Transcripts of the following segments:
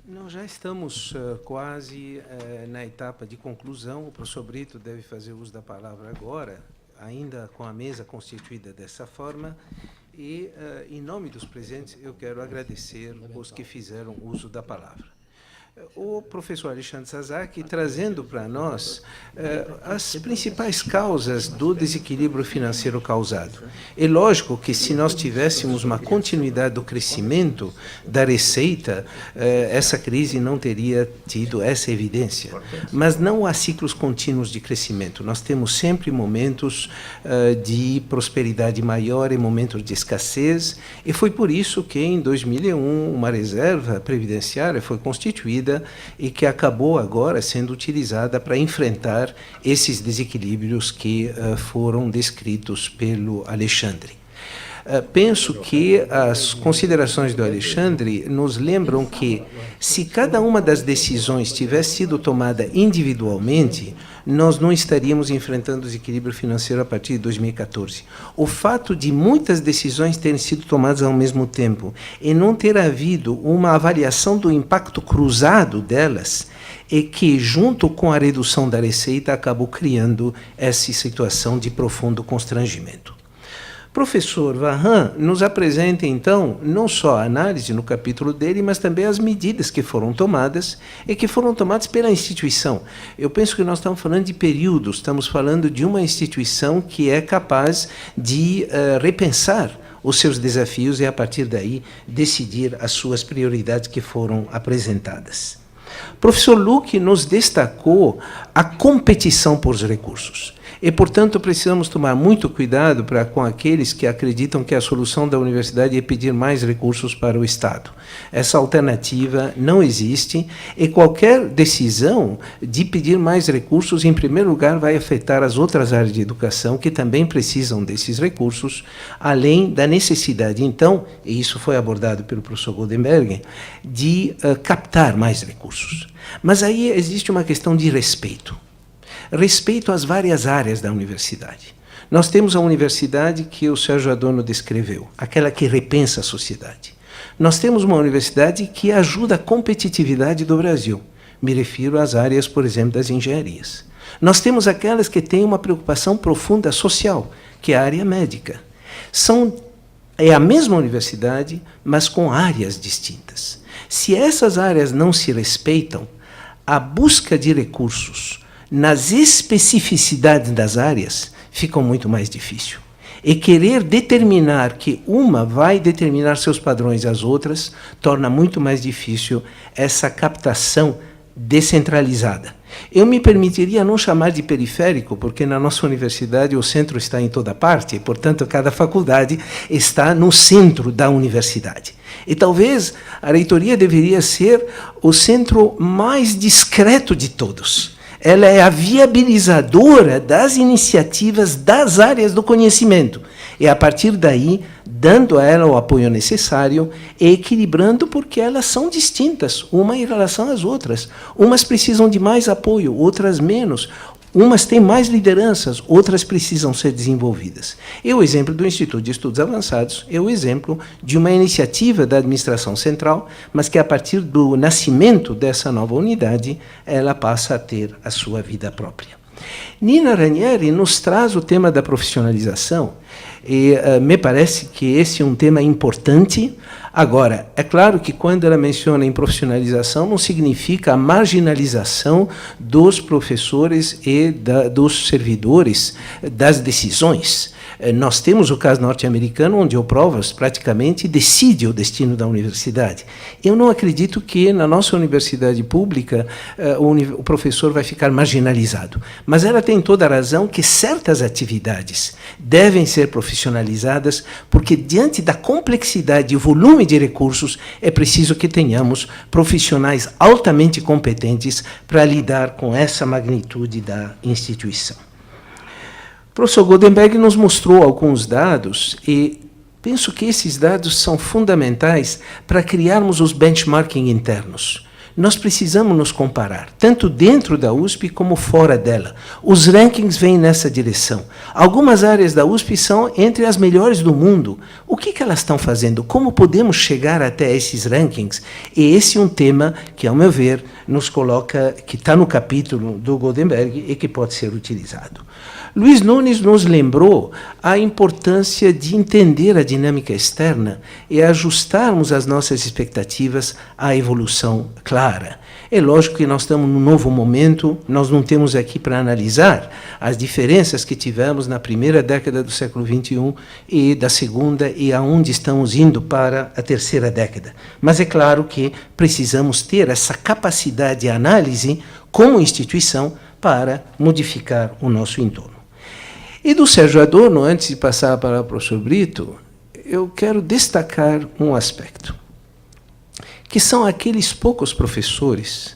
Nós já estamos quase na etapa de conclusão. O professor Brito deve fazer uso da palavra agora, ainda com a mesa constituída dessa forma. E, em nome dos presentes, eu quero agradecer os que fizeram uso da palavra. O professor Alexandre Sasaki trazendo para nós as principais causas do desequilíbrio financeiro causado. É lógico que, se nós tivéssemos uma continuidade do crescimento da receita, essa crise não teria tido essa evidência. Mas não há ciclos contínuos de crescimento. Nós temos sempre momentos de prosperidade maior e momentos de escassez, e foi por isso que, em 2001, uma reserva previdenciária foi constituída e que acabou agora sendo utilizada para enfrentar esses desequilíbrios que foram descritos pelo Alexandre. Penso que as considerações do Alexandre nos lembram que, se cada uma das decisões tivesse sido tomada individualmente, nós não estaríamos enfrentando o desequilíbrio financeiro a partir de 2014. O fato de muitas decisões terem sido tomadas ao mesmo tempo e não ter havido uma avaliação do impacto cruzado delas é que, junto com a redução da receita, acabou criando essa situação de profundo constrangimento. Professor Varran nos apresenta, então, não só a análise no capítulo dele, mas também as medidas que foram tomadas e que foram tomadas pela instituição. Eu penso que nós estamos falando de períodos, estamos falando de uma instituição que é capaz de repensar os seus desafios e, a partir daí, decidir as suas prioridades que foram apresentadas. Professor Luque nos destacou a competição por recursos. E, portanto, precisamos tomar muito cuidado com aqueles que acreditam que a solução da universidade é pedir mais recursos para o Estado. Essa alternativa não existe, e qualquer decisão de pedir mais recursos, em primeiro lugar, vai afetar as outras áreas de educação que também precisam desses recursos, além da necessidade, então, e isso foi abordado pelo professor Goldenberg, de captar mais recursos. Mas aí existe uma questão de respeito. Respeito às várias áreas da universidade. Nós temos a universidade que o Sérgio Adorno descreveu, aquela que repensa a sociedade. Nós temos uma universidade que ajuda a competitividade do Brasil. Me refiro às áreas, por exemplo, das engenharias. Nós temos aquelas que têm uma preocupação profunda social, que é a área médica. É a mesma universidade, mas com áreas distintas. Se essas áreas não se respeitam, a busca de recursos nas especificidades das áreas fica muito mais difícil. E querer determinar que uma vai determinar seus padrões às outras torna muito mais difícil essa captação descentralizada. Eu me permitiria não chamar de periférico, porque na nossa universidade o centro está em toda parte, e, portanto, cada faculdade está no centro da universidade. E talvez a reitoria deveria ser o centro mais discreto de todos. Ela é a viabilizadora das iniciativas das áreas do conhecimento. E, a partir daí, dando a ela o apoio necessário e equilibrando, porque elas são distintas, uma em relação às outras. Umas precisam de mais apoio, outras menos. Umas têm mais lideranças, outras precisam ser desenvolvidas. E o exemplo do Instituto de Estudos Avançados é o exemplo de uma iniciativa da administração central, mas que, a partir do nascimento dessa nova unidade, ela passa a ter a sua vida própria. Nina Ranieri nos traz o tema da profissionalização, e me parece que esse é um tema importante. Agora, é claro que, quando ela menciona em profissionalização, não significa a marginalização dos professores e dos servidores das decisões. Nós temos o caso norte-americano, onde o Provas praticamente decide o destino da universidade. Eu não acredito que, na nossa universidade pública, o professor vai ficar marginalizado. Mas ela tem toda a razão que certas atividades devem ser profissionalizadas, porque, diante da complexidade e volume de recursos, é preciso que tenhamos profissionais altamente competentes para lidar com essa magnitude da instituição. O professor Goldenberg nos mostrou alguns dados, e penso que esses dados são fundamentais para criarmos os benchmarking internos. nós precisamos nos comparar, tanto dentro da USP como fora dela. Os rankings vêm nessa direção. Algumas áreas da USP são entre as melhores do mundo. O que elas estão fazendo? Como podemos chegar até esses rankings? E esse é um tema que, ao meu ver, nos coloca, que está no capítulo do Goldenberg e que pode ser utilizado. Luiz Nunes nos lembrou a importância de entender a dinâmica externa e ajustarmos as nossas expectativas à evolução clara. É lógico que nós estamos num novo momento, nós não temos aqui para analisar as diferenças que tivemos na primeira década do século XXI e da segunda e aonde estamos indo para a terceira década. Mas é claro que precisamos ter essa capacidade de análise como instituição para modificar o nosso entorno. E do Sérgio Adorno, antes de passar para o professor Brito, eu quero destacar um aspecto, que são aqueles poucos professores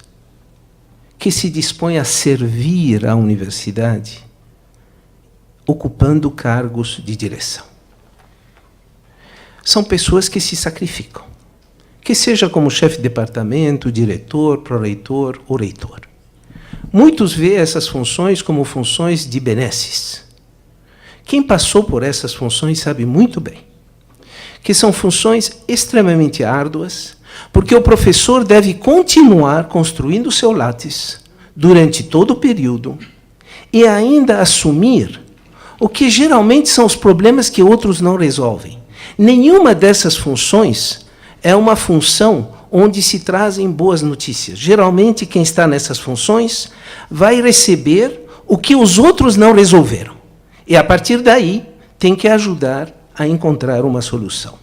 que se dispõem a servir à universidade ocupando cargos de direção. São pessoas que se sacrificam, que seja como chefe de departamento, diretor, proreitor ou reitor. Muitos veem essas funções como funções de benesses. Quem passou por essas funções sabe muito bem que são funções extremamente árduas, porque o professor deve continuar construindo o seu látis durante todo o período e ainda assumir o que geralmente são os problemas que outros não resolvem. Nenhuma dessas funções é uma função onde se trazem boas notícias. Geralmente, quem está nessas funções vai receber o que os outros não resolveram. E, a partir daí, tem que ajudar a encontrar uma solução.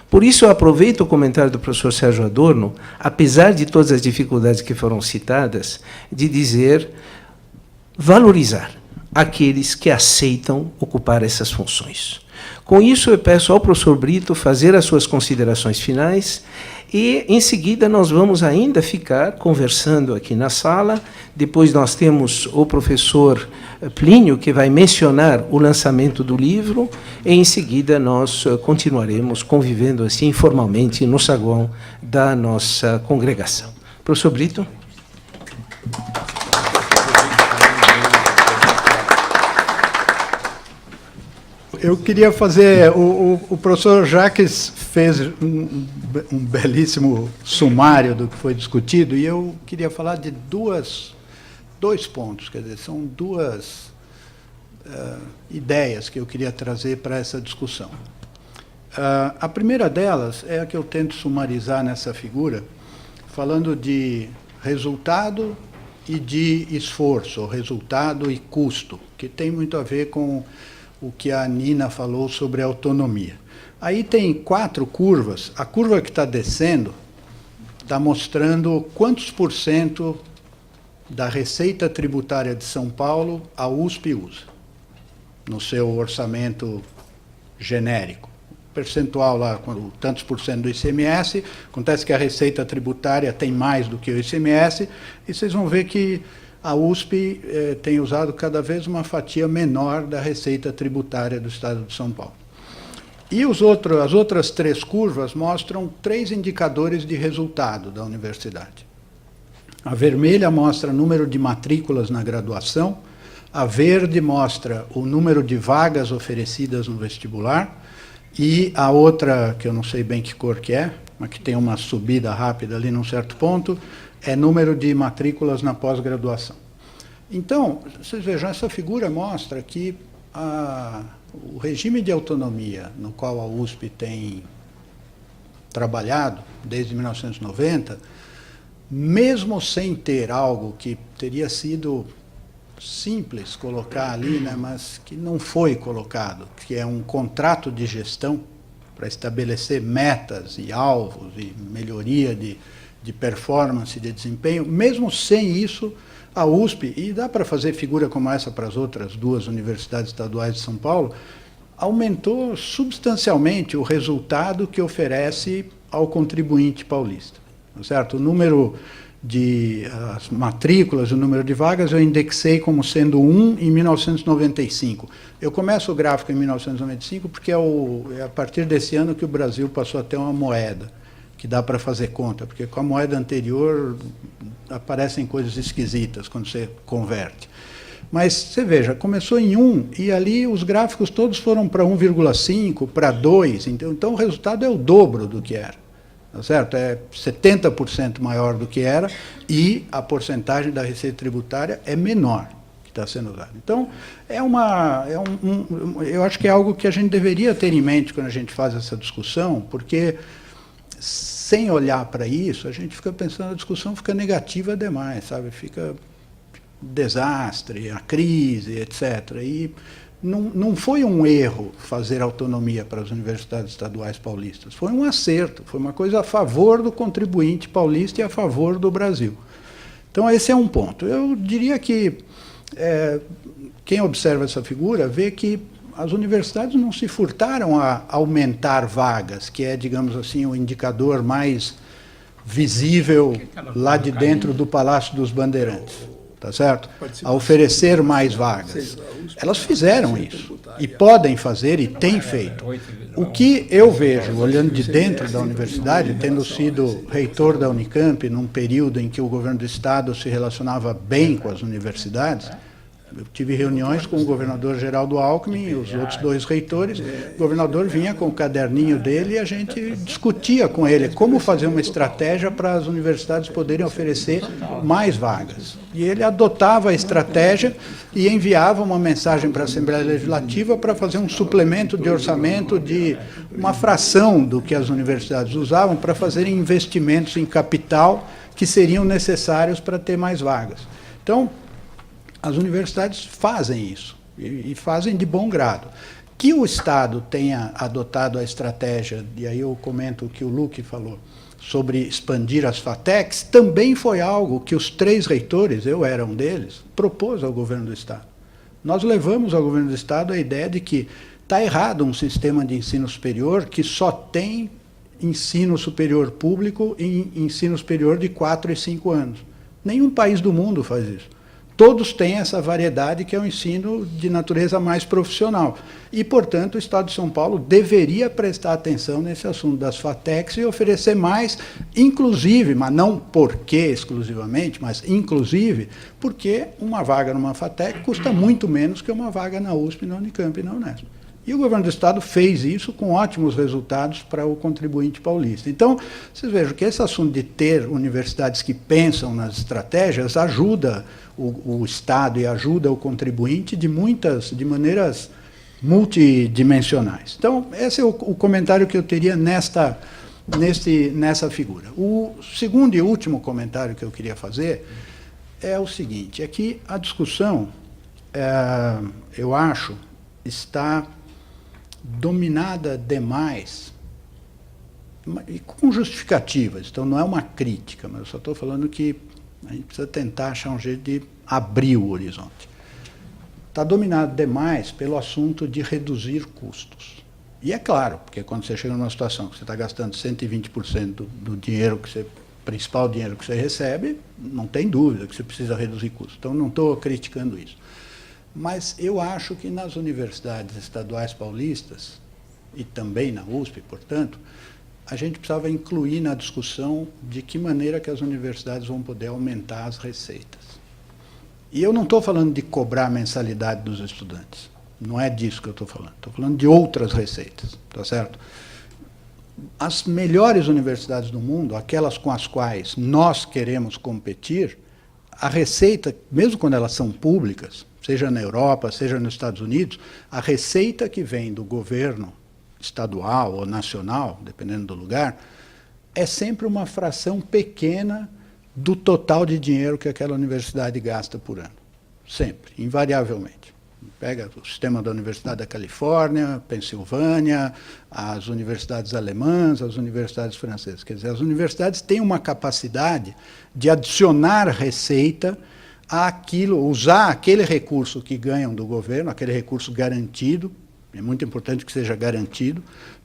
Por isso, eu aproveito o comentário do professor Sérgio Adorno, apesar de todas as dificuldades que foram citadas, de dizer, valorizar aqueles que aceitam ocupar essas funções. Com isso, eu peço ao professor Brito fazer as suas considerações finais e, em seguida, nós vamos ainda ficar conversando aqui na sala. Depois nós temos o professor Plínio, que vai mencionar o lançamento do livro, e, em seguida, nós continuaremos convivendo assim informalmente no saguão da nossa congregação. Professor Brito. Eu queria fazer... O professor Jacques fez um belíssimo sumário do que foi discutido, e eu queria falar de dois pontos, quer dizer, são duas ideias que eu queria trazer para essa discussão. A primeira delas é a que eu tento sumarizar nessa figura, falando de resultado e de esforço, resultado e custo, que tem muito a ver com o que a Nina falou sobre a autonomia. Aí tem 4 curvas. A curva que está descendo está mostrando quantos % da receita tributária de São Paulo a USP usa, no seu orçamento genérico. O percentual lá, tantos por cento do ICMS, acontece que a receita tributária tem mais do que o ICMS, e vocês vão ver que a USP tem usado cada vez uma fatia menor da receita tributária do Estado de São Paulo. E as outras 3 curvas mostram 3 indicadores de resultado da universidade. A vermelha mostra o número de matrículas na graduação, a verde mostra o número de vagas oferecidas no vestibular, e a outra, que eu não sei bem que cor que é, mas que tem uma subida rápida ali num certo ponto, é número de matrículas na pós-graduação. Então, vocês vejam, essa figura mostra que o regime de autonomia no qual a USP tem trabalhado desde 1990, mesmo sem ter algo que teria sido simples colocar ali, né, mas que não foi colocado, que é um contrato de gestão para estabelecer metas e alvos e melhoria de performance, de desempenho. Mesmo sem isso, a USP, e dá para fazer figura como essa para as outras 2 universidades estaduais de São Paulo, aumentou substancialmente o resultado que oferece ao contribuinte paulista. Certo? O número de as matrículas, o número de vagas, eu indexei como sendo 1 em 1995. Eu começo o gráfico em 1995 porque é a partir desse ano que o Brasil passou a ter uma moeda. que dá para fazer conta, porque com a moeda anterior aparecem coisas esquisitas quando você converte. Mas você veja, começou em 1 e ali os gráficos todos foram para 1,5, para 2, então o resultado é o dobro do que era. Tá certo? É 70% maior do que era e a porcentagem da receita tributária é menor que está sendo usada. Então, eu acho que é algo que a gente deveria ter em mente quando a gente faz essa discussão, porque sem olhar para isso, a gente fica pensando, a discussão fica negativa demais, sabe? Fica desastre, a crise, etc. E não foi um erro fazer autonomia para as universidades estaduais paulistas, foi um acerto, foi uma coisa a favor do contribuinte paulista e a favor do Brasil. Então, esse é um ponto. Eu diria que quem observa essa figura vê que as universidades não se furtaram a aumentar vagas, que é, digamos assim, o indicador mais visível lá de dentro do Palácio dos Bandeirantes. Tá certo? A oferecer mais vagas. Elas fizeram isso, e podem fazer, e têm feito. O que eu vejo, olhando de dentro da universidade, tendo sido reitor da Unicamp, num período em que o governo do Estado se relacionava bem com as universidades, eu tive reuniões com o governador Geraldo Alckmin e os outros 2 reitores. O governador vinha com o caderninho dele e a gente discutia com ele como fazer uma estratégia para as universidades poderem oferecer mais vagas. E ele adotava a estratégia e enviava uma mensagem para a Assembleia Legislativa para fazer um suplemento de orçamento de uma fração do que as universidades usavam para fazerem investimentos em capital que seriam necessários para ter mais vagas. Então, as universidades fazem isso, e fazem de bom grado. Que o Estado tenha adotado a estratégia, e aí eu comento o que o Luque falou, sobre expandir as FATECs, também foi algo que os 3 reitores, eu era um deles, propôs ao governo do Estado. Nós levamos ao governo do Estado a ideia de que está errado um sistema de ensino superior que só tem ensino superior público e ensino superior de 4 e 5 anos. Nenhum país do mundo faz isso. Todos têm essa variedade que é o ensino de natureza mais profissional. E, portanto, o Estado de São Paulo deveria prestar atenção nesse assunto das FATECs e oferecer mais, inclusive, mas não porque exclusivamente, mas inclusive, porque uma vaga numa FATEC custa muito menos que uma vaga na USP, na Unicamp e na Unesp. E o governo do Estado fez isso com ótimos resultados para o contribuinte paulista. Então, vocês vejam que esse assunto de ter universidades que pensam nas estratégias ajuda o Estado e ajuda o contribuinte de maneiras multidimensionais. Então, esse é o comentário que eu teria nessa figura. O segundo e último comentário que eu queria fazer é o seguinte, é que a discussão, eu acho, está dominada demais, e com justificativas, então não é uma crítica, mas eu só estou falando que a gente precisa tentar achar um jeito de abrir o horizonte. Está dominado demais pelo assunto de reduzir custos. E é claro, porque quando você chega numa situação que você está gastando 120% do dinheiro principal dinheiro que você recebe, não tem dúvida que você precisa reduzir custos. Então, não estou criticando isso. Mas eu acho que nas universidades estaduais paulistas, e também na USP, portanto, a gente precisava incluir na discussão de que maneira que as universidades vão poder aumentar as receitas. E eu não estou falando de cobrar a mensalidade dos estudantes. Não é disso que eu estou falando. Estou falando de outras receitas, tá certo? As melhores universidades do mundo, aquelas com as quais nós queremos competir, a receita, mesmo quando elas são públicas, seja na Europa, seja nos Estados Unidos, a receita que vem do governo estadual ou nacional, dependendo do lugar, é sempre uma fração pequena do total de dinheiro que aquela universidade gasta por ano. Sempre, invariavelmente. Pega o sistema da Universidade da Califórnia, Pensilvânia, as universidades alemãs, as universidades francesas. Quer dizer, as universidades têm uma capacidade de adicionar receita àquilo, usar aquele recurso que ganham do governo, aquele recurso garantido, é muito importante que seja garantido,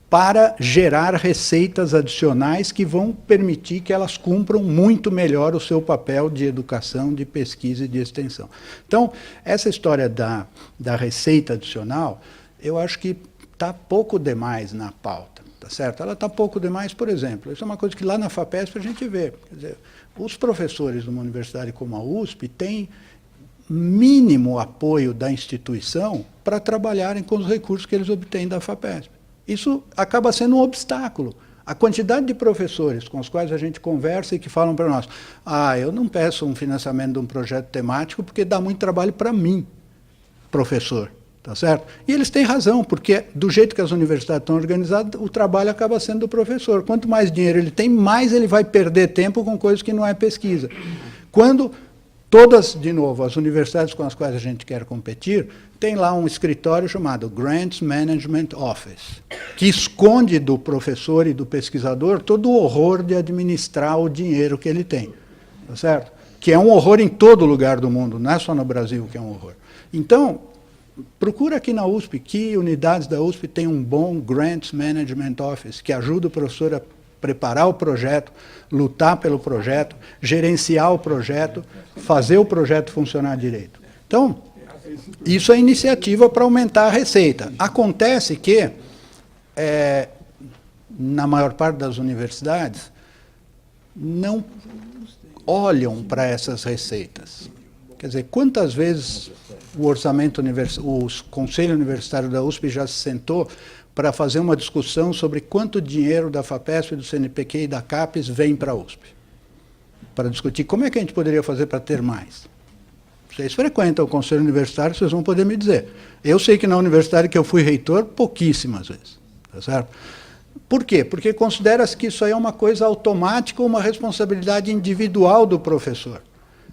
para gerar receitas adicionais que vão permitir que elas cumpram muito melhor o seu papel de educação, de pesquisa e de extensão. Então, essa história da receita adicional, eu acho que está pouco demais na pauta. tá certo? Ela está pouco demais, por exemplo. Isso é uma coisa que lá na FAPESP a gente vê. Quer dizer, os professores de uma universidade como a USP têm mínimo apoio da instituição para trabalharem com os recursos que eles obtêm da FAPESP. Isso acaba sendo um obstáculo. A quantidade de professores com os quais a gente conversa e que falam para nós, eu não peço um financiamento de um projeto temático porque dá muito trabalho para mim, professor. Tá certo? E eles têm razão, porque do jeito que as universidades estão organizadas, o trabalho acaba sendo do professor. Quanto mais dinheiro ele tem, mais ele vai perder tempo com coisas que não é pesquisa. Quando todas, de novo, as universidades com as quais a gente quer competir, tem lá um escritório chamado Grants Management Office, que esconde do professor e do pesquisador todo o horror de administrar o dinheiro que ele tem. Tá certo? Que é um horror em todo lugar do mundo, não é só no Brasil que é um horror. Então, procura aqui na USP, que unidades da USP têm um bom Grants Management Office, que ajuda o professor a preparar o projeto, lutar pelo projeto, gerenciar o projeto, fazer o projeto funcionar direito. Então, isso é iniciativa para aumentar a receita. Acontece que, na maior parte das universidades, não olham para essas receitas. Quer dizer, quantas vezes o Conselho Universitário da USP já se sentou para fazer uma discussão sobre quanto dinheiro da FAPESP, do CNPq e da CAPES vem para a USP? Para discutir como é que a gente poderia fazer para ter mais. Vocês frequentam o Conselho Universitário, vocês vão poder me dizer. Eu sei que na universidade que eu fui reitor, pouquíssimas vezes. Tá certo? Por quê? Porque considera-se que isso aí é uma coisa automática, uma responsabilidade individual do professor.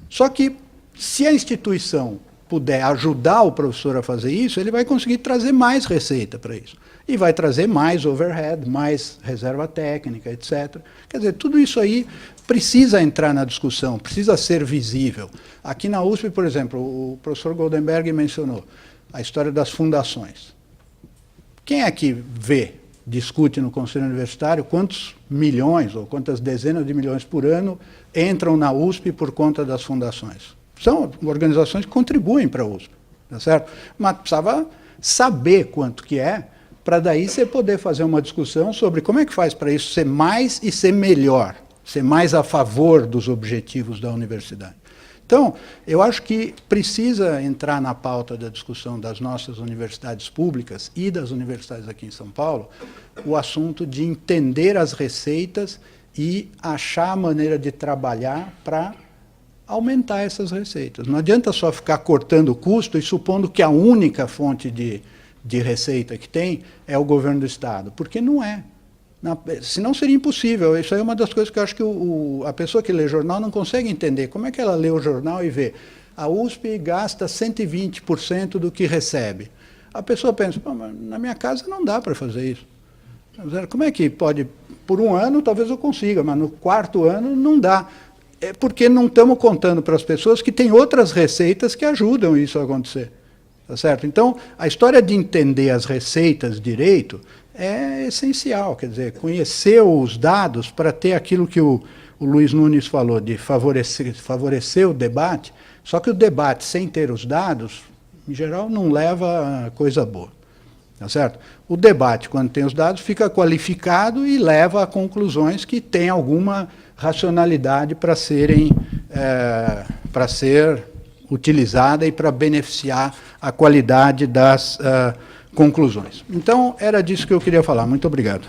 Só que, se a instituição puder ajudar o professor a fazer isso, ele vai conseguir trazer mais receita para isso. E vai trazer mais overhead, mais reserva técnica, etc. Quer dizer, tudo isso aí precisa entrar na discussão, precisa ser visível. Aqui na USP, por exemplo, o professor Goldenberg mencionou a história das fundações. Quem é que discute no Conselho Universitário quantos milhões ou quantas dezenas de milhões por ano entram na USP por conta das fundações? São organizações que contribuem para a USP, tá certo? Mas precisava saber quanto que é, para daí você poder fazer uma discussão sobre como é que faz para isso ser mais e ser melhor, ser mais a favor dos objetivos da universidade. Então, eu acho que precisa entrar na pauta da discussão das nossas universidades públicas e das universidades aqui em São Paulo, o assunto de entender as receitas e achar a maneira de trabalhar para aumentar essas receitas. Não adianta só ficar cortando o custo e supondo que a única fonte de receita que tem é o governo do Estado, porque não é. Senão seria impossível. Isso aí é uma das coisas que eu acho que a pessoa que lê jornal não consegue entender. Como é que ela lê o jornal e vê? A USP gasta 120% do que recebe. A pessoa pensa, mas na minha casa não dá para fazer isso. Como é que pode? Por um ano talvez eu consiga, mas no quarto ano não dá. É porque não estamos contando para as pessoas que tem outras receitas que ajudam isso a acontecer. Tá certo? Então, a história de entender as receitas direito é essencial, quer dizer, conhecer os dados para ter aquilo que o Luiz Nunes falou, de favorecer o debate, só que o debate sem ter os dados, em geral, não leva a coisa boa. Tá certo? O debate, quando tem os dados, fica qualificado e leva a conclusões que têm alguma racionalidade para ser utilizada e para beneficiar a qualidade das conclusões. Então, era disso que eu queria falar. Muito obrigado.